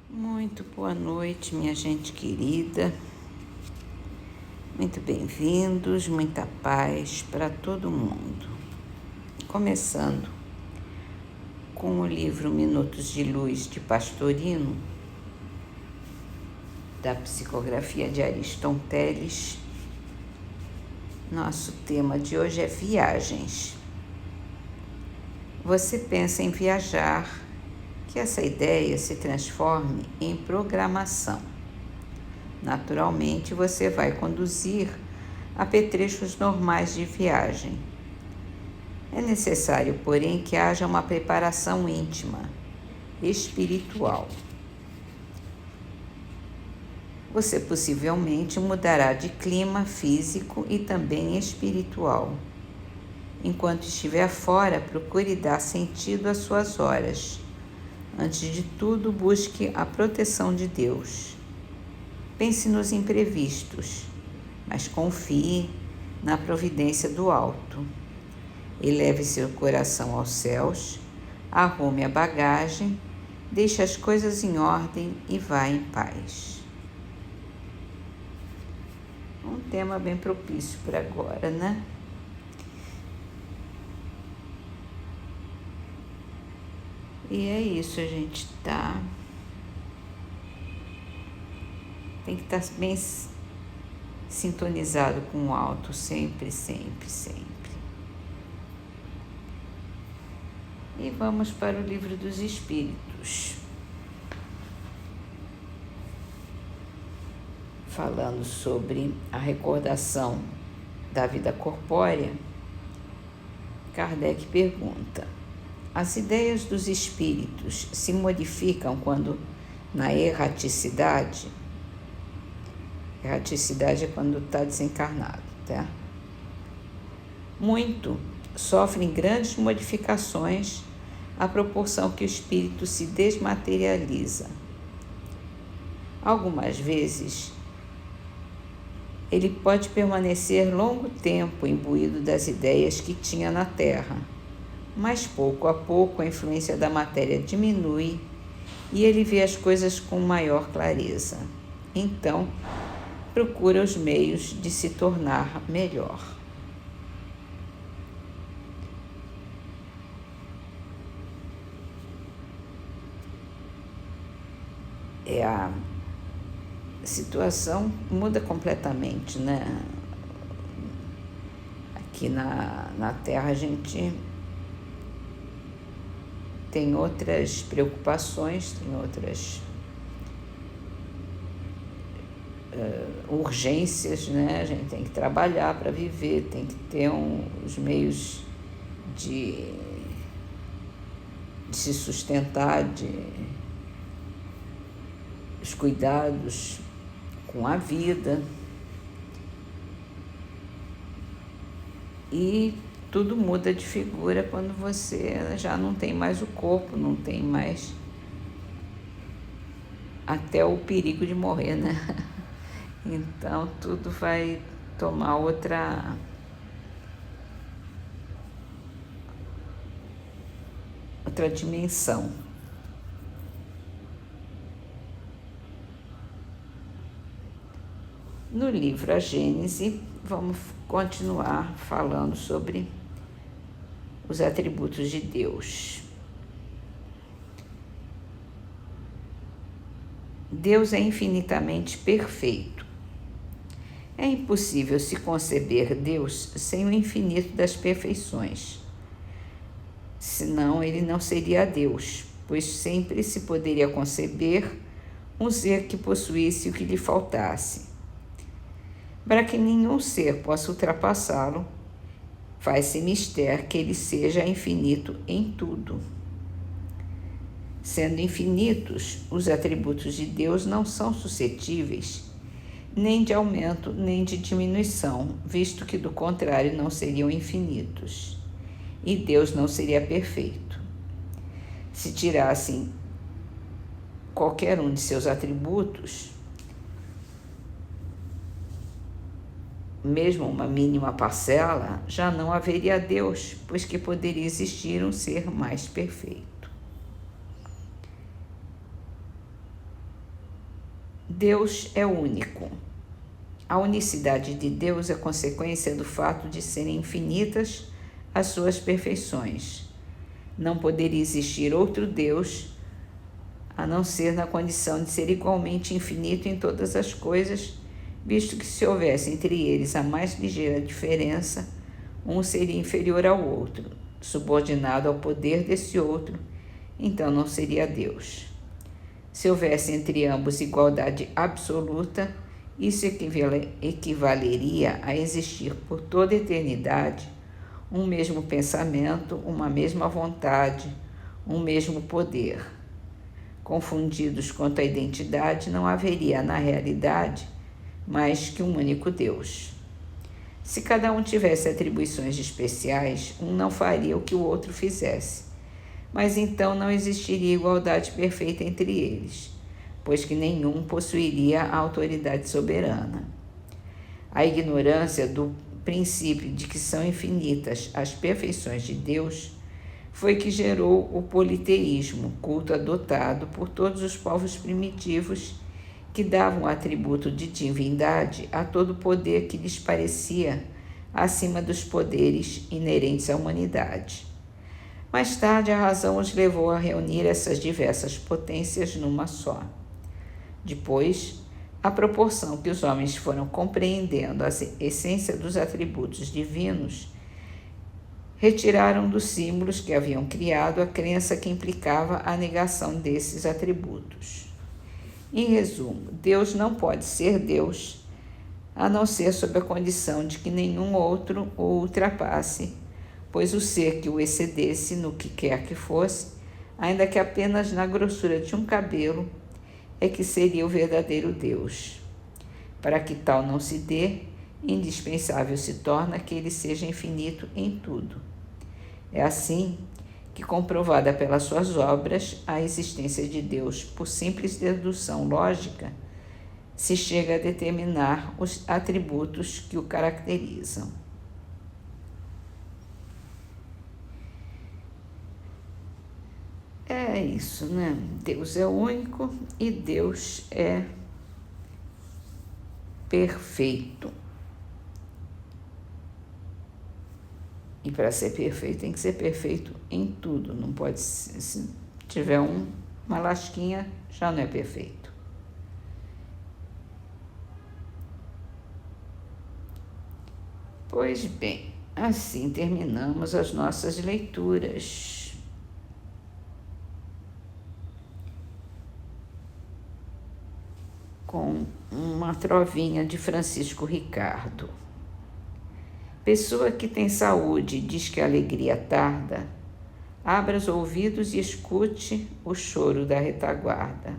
Muito boa noite, minha gente querida. Muito bem-vindos, muita paz para todo mundo. Começando com o livro Minutos de Luz de Pastorino, da psicografia de Ariston Teles. Nosso tema de hoje é viagens. Você pensa em viajar, que essa ideia se transforme em programação. Naturalmente, você vai conduzir apetrechos normais de viagem. É necessário, porém, que haja uma preparação íntima, espiritual. Você possivelmente mudará de clima físico e também espiritual. Enquanto estiver fora, procure dar sentido às suas horas. Antes de tudo, busque a proteção de Deus. Pense nos imprevistos, mas confie na providência do alto. Eleve seu coração aos céus, arrume a bagagem, deixe as coisas em ordem e vá em paz. Um tema bem propício para agora, né? E é isso, a gente tem que estar bem sintonizado com o alto, sempre, sempre, sempre. E vamos para o Livro dos Espíritos. Falando sobre a recordação da vida corpórea, Kardec pergunta: as ideias dos espíritos se modificam quando na erraticidade? Erraticidade é quando está desencarnado, tá? Muito sofrem grandes modificações à proporção que o espírito se desmaterializa. Algumas vezes, ele pode permanecer longo tempo imbuído das ideias que tinha na Terra, mas pouco a pouco a influência da matéria diminui e ele vê as coisas com maior clareza. Então, procura os meios de se tornar melhor. A situação muda completamente, né? Aqui na Terra a gente tem outras preocupações, tem outras urgências, né? A gente tem que trabalhar para viver, tem que ter os meios de se sustentar, os cuidados com a vida. E tudo muda de figura quando você já não tem mais o corpo, não tem mais até o perigo de morrer, né? Então tudo vai tomar outra dimensão. No livro A Gênese, vamos continuar falando sobre os atributos de Deus. Deus é infinitamente perfeito. É impossível se conceber Deus sem o infinito das perfeições. Senão, ele não seria Deus, pois sempre se poderia conceber um ser que possuísse o que lhe faltasse. Para que nenhum ser possa ultrapassá-lo, faz-se mister que ele seja infinito em tudo. Sendo infinitos, os atributos de Deus não são suscetíveis nem de aumento nem de diminuição, visto que do contrário não seriam infinitos, e Deus não seria perfeito. Se tirassem qualquer um de seus atributos, mesmo uma mínima parcela, já não haveria Deus, pois que poderia existir um ser mais perfeito. Deus é único. A unicidade de Deus é consequência do fato de serem infinitas as suas perfeições. Não poderia existir outro Deus a não ser na condição de ser igualmente infinito em todas as coisas, visto que se houvesse entre eles a mais ligeira diferença, um seria inferior ao outro, subordinado ao poder desse outro, então não seria Deus. Se houvesse entre ambos igualdade absoluta, isso equivaleria a existir por toda a eternidade um mesmo pensamento, uma mesma vontade, um mesmo poder. Confundidos quanto à identidade, não haveria na realidade mais que um único Deus. Se cada um tivesse atribuições especiais, um não faria o que o outro fizesse, mas então não existiria igualdade perfeita entre eles, pois que nenhum possuiria a autoridade soberana. A ignorância do princípio de que são infinitas as perfeições de Deus foi que gerou o politeísmo, culto adotado por todos os povos primitivos que davam o atributo de divindade a todo poder que lhes parecia acima dos poderes inerentes à humanidade. Mais tarde, a razão os levou a reunir essas diversas potências numa só. Depois, à proporção que os homens foram compreendendo a essência dos atributos divinos, retiraram dos símbolos que haviam criado a crença que implicava a negação desses atributos. Em resumo, Deus não pode ser Deus, a não ser sob a condição de que nenhum outro o ultrapasse, pois o ser que o excedesse no que quer que fosse, ainda que apenas na grossura de um cabelo, é que seria o verdadeiro Deus. Para que tal não se dê, indispensável se torna que ele seja infinito em tudo. É assim que, comprovada pelas suas obras, a existência de Deus, por simples dedução lógica, se chega a determinar os atributos que o caracterizam. É isso, né? Deus é único e Deus é perfeito. E para ser perfeito, tem que ser perfeito em tudo. Não pode ser, se tiver uma lasquinha, já não é perfeito. Pois bem, assim terminamos as nossas leituras. Com uma trovinha de Francisco Ricardo. Pessoa que tem saúde e diz que a alegria tarda, abra os ouvidos e escute o choro da retaguarda.